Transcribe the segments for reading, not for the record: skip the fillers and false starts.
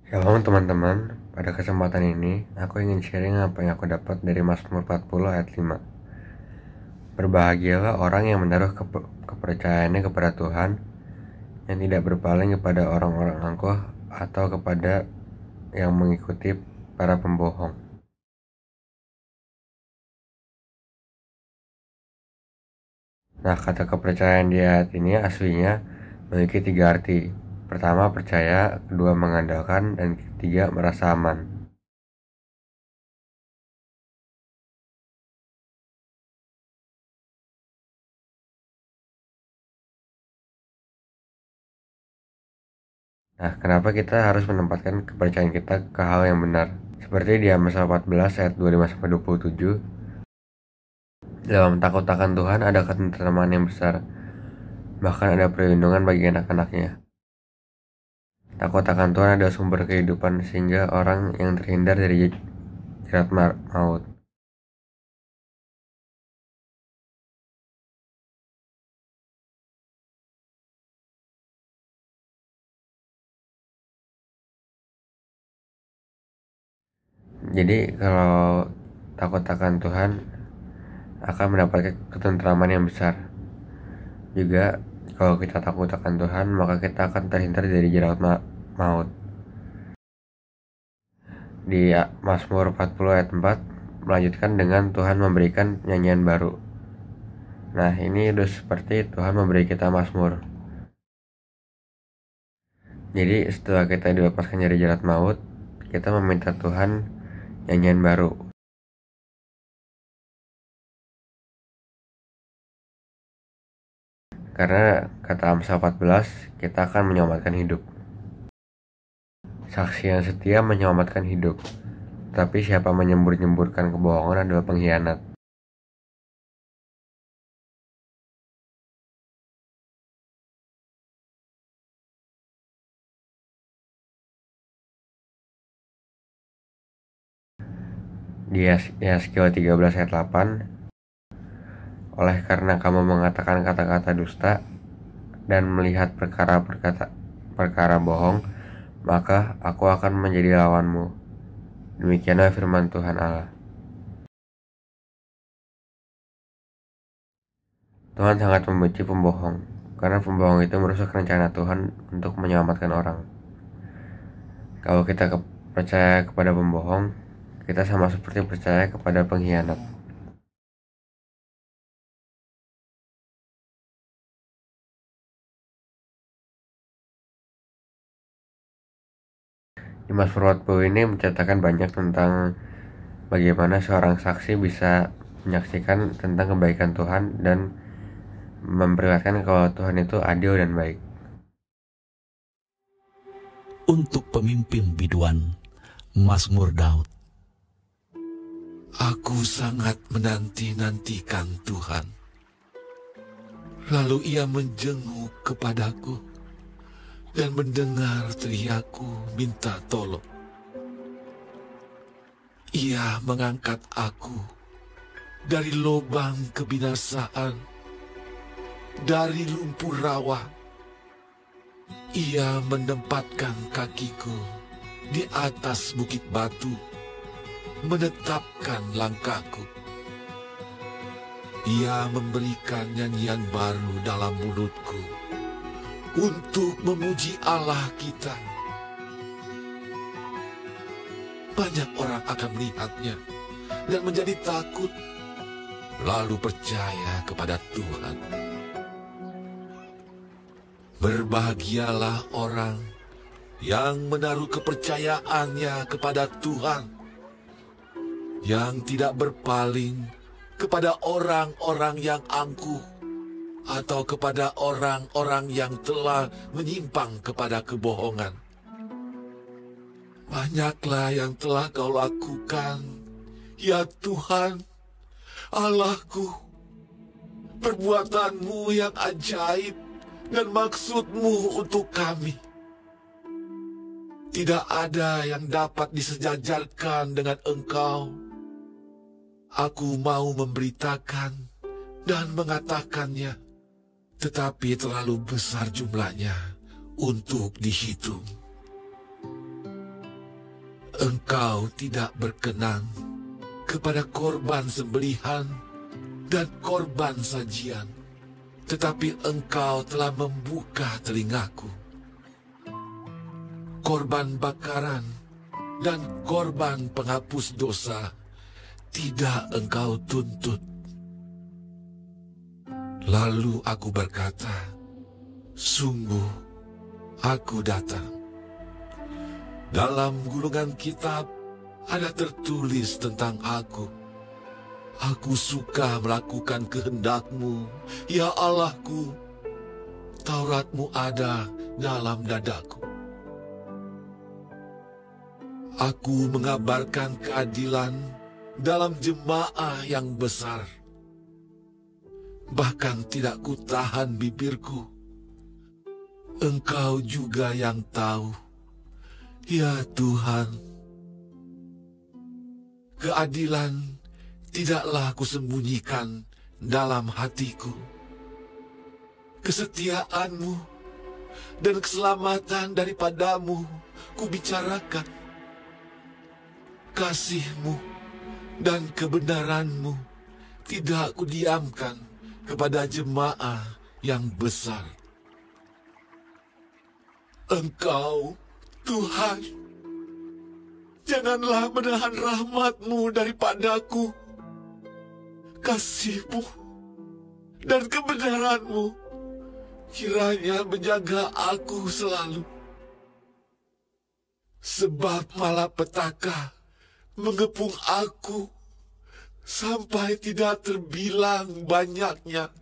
Shalom teman-teman, pada kesempatan ini aku ingin sharing apa yang aku dapat dari Mazmur 40 ayat 5. Berbahagialah orang yang menaruh kepercayaannya kepada Tuhan, yang tidak berpaling kepada orang-orang angkuh atau kepada yang mengikuti para pembohong. Nah, kata kepercayaan di ayat ini aslinya memiliki 3 arti. Pertama, percaya, kedua, mengandalkan, dan ketiga, merasa aman. Nah, kenapa kita harus menempatkan kepercayaan kita ke hal yang benar? Seperti di Amsal 14 ayat 25-27, dalam takut akan Tuhan ada ketentraman yang besar, bahkan ada perlindungan bagi anak-anaknya. Takut akan Tuhan adalah sumber kehidupan sehingga orang yang terhindar dari jerat maut. Jadi kalau takut akan Tuhan akan mendapatkan ketentraman yang besar. Juga kalau kita takut akan Tuhan, maka kita akan terhindar dari jerat maut. Di Mazmur 40 ayat 4 melanjutkan dengan Tuhan memberikan nyanyian baru. Nah, ini udah seperti Tuhan memberi kita Mazmur. Jadi setelah kita dilepaskan dari jerat maut, kita meminta Tuhan nyanyian baru. Karena kata Amsal 14, kita akan menyelamatkan hidup. Saksi yang setia menyelamatkan hidup, tapi siapa menyembur-nyemburkan kebohongan adalah pengkhianat. Di Yeskiel 13 ayat 8, oleh karena kamu mengatakan kata-kata dusta dan melihat perkara bohong, maka aku akan menjadi lawanmu. Demikianlah firman Tuhan Allah. Tuhan sangat membenci pembohong, karena pembohong itu merusak rencana Tuhan untuk menyelamatkan orang. Kalau kita percaya kepada pembohong, kita sama seperti percaya kepada pengkhianat. Di Mazmur 40 ini menceritakan banyak tentang bagaimana seorang saksi bisa menyaksikan tentang kebaikan Tuhan dan memperlihatkan kalau Tuhan itu adil dan baik. Untuk pemimpin biduan, Mazmur Daud. Aku sangat menanti-nantikan Tuhan. Lalu ia menjenguk kepadaku dan mendengar teriakku minta tolong. Ia mengangkat aku dari lubang kebinasaan, dari lumpur rawa. Ia menempatkan kakiku di atas bukit batu, menetapkan langkahku. Ia memberikan nyanyian baru dalam mulutku untuk memuji Allah kita. Banyak orang akan melihatnya dan menjadi takut, lalu percaya kepada Tuhan. Berbahagialah orang yang menaruh kepercayaannya kepada Tuhan, yang tidak berpaling kepada orang-orang yang angkuh atau kepada orang-orang yang telah menyimpang kepada kebohongan. Banyaklah yang telah kau lakukan, ya Tuhan, Allahku. Perbuatanmu yang ajaib dan maksudmu untuk kami. Tidak ada yang dapat disejajarkan dengan Engkau. Aku mau memberitakan dan mengatakannya, tetapi terlalu besar jumlahnya untuk dihitung. Engkau tidak berkenan kepada korban sembelihan dan korban sajian, tetapi Engkau telah membuka telingaku. Korban bakaran dan korban penghapus dosa tidak Engkau tuntut. Lalu aku berkata, sungguh aku datang. Dalam gulungan kitab ada tertulis tentang aku. Aku suka melakukan kehendak-Mu, ya Allahku. Taurat-Mu ada dalam dadaku. Aku mengabarkan keadilan dalam jemaah yang besar. Bahkan tidak kutahan bibirku. Engkau juga yang tahu, ya Tuhan. Keadilan tidaklah kusembunyikan dalam hatiku. Kesetiaan-Mu dan keselamatan daripadamu kubicarakan. Kasih-Mu dan kebenaran-Mu tidak kudiamkan kepada jemaah yang besar. Engkau, Tuhan, janganlah menahan rahmat-Mu daripadaku. Kasih-Mu dan kebenaran-Mu kiranya menjaga aku selalu. Sebab malapetaka mengepung aku sampai tidak terbilang banyaknya.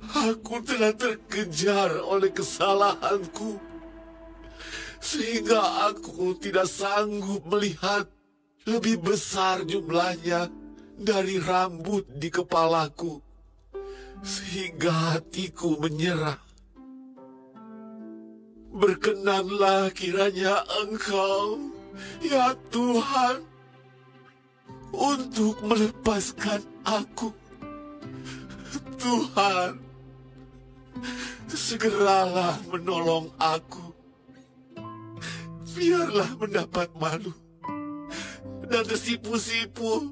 Aku telah terkejar oleh kesalahanku, sehingga aku tidak sanggup melihat lebih besar jumlahnya dari rambut di kepalaku, sehingga hatiku menyerah. Berkenanlah kiranya Engkau, ya Tuhan, untuk melepaskan aku. Tuhan, segeralah menolong aku. Biarlah mendapat malu dan tersipu-sipu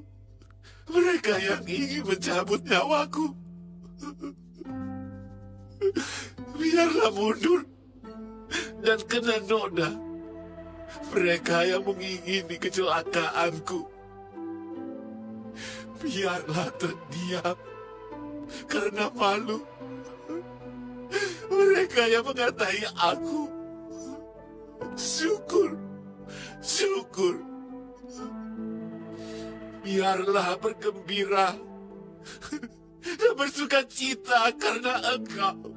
mereka yang ingin mencabut nyawaku. Biarlah mundur dan kena noda mereka yang mengingini kecelakaanku. Biarlah terdiam karena malu mereka yang mengatai aku. Syukur, syukur. Biarlah bergembira dan bersuka cita karena Engkau,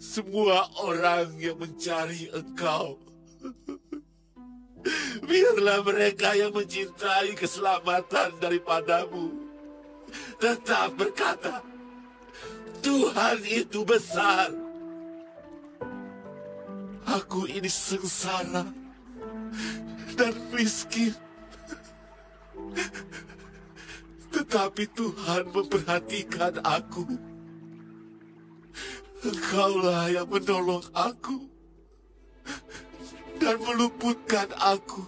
semua orang yang mencari Engkau. Biarlah mereka yang mencintai keselamatan daripadamu tetap berkata, Tuhan itu besar. Aku ini sengsara dan miskin, tetapi Tuhan memperhatikan aku. Engkaulah yang menolong aku dan meluputkan aku.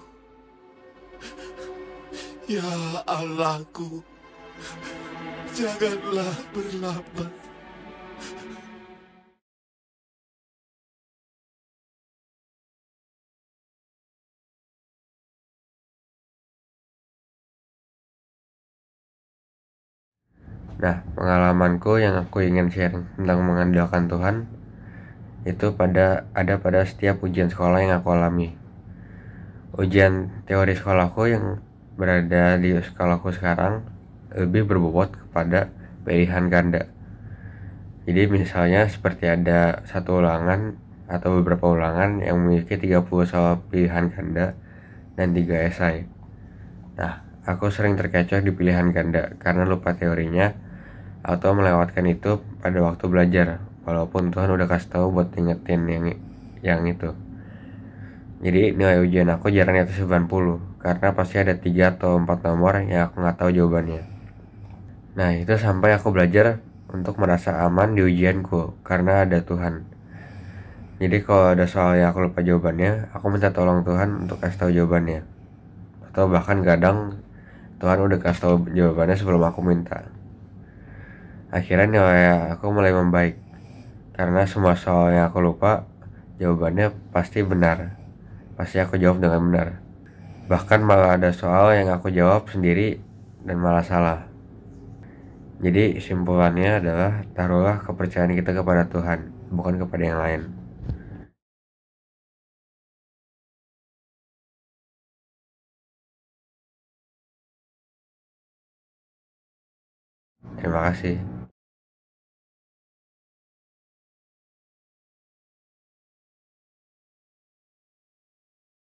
Ya Allahku, janganlah berlambat. Nah, pengalamanku yang aku ingin share tentang mengandalkan Tuhan itu ada pada setiap ujian sekolah yang aku alami. Ujian teori sekolahku yang berada di sekolahku sekarang lebih berbobot kepada pilihan ganda. Jadi misalnya seperti ada satu ulangan atau beberapa ulangan yang memiliki 30 soal pilihan ganda dan 3 esai. Nah, aku sering terkecoh di pilihan ganda karena lupa teorinya atau melewatkan itu pada waktu belajar, walaupun Tuhan udah kasih tahu buat ingetin yang itu. Jadi nilai ujian aku jarang di atas 90 karena pasti ada 3 atau 4 nomor yang aku nggak tahu jawabannya. Nah, itu sampai aku belajar untuk merasa aman di ujianku karena ada Tuhan. Jadi kalau ada soal yang aku lupa jawabannya, aku minta tolong Tuhan untuk kasih tahu jawabannya. Atau bahkan kadang Tuhan udah kasih tahu jawabannya sebelum aku minta. Akhirnya nilai aku mulai membaik. Karena semua soal yang aku lupa, jawabannya pasti benar. Pasti aku jawab dengan benar. Bahkan malah ada soal yang aku jawab sendiri dan malah salah. Jadi simpulannya adalah taruhlah kepercayaan kita kepada Tuhan, bukan kepada yang lain. Terima kasih.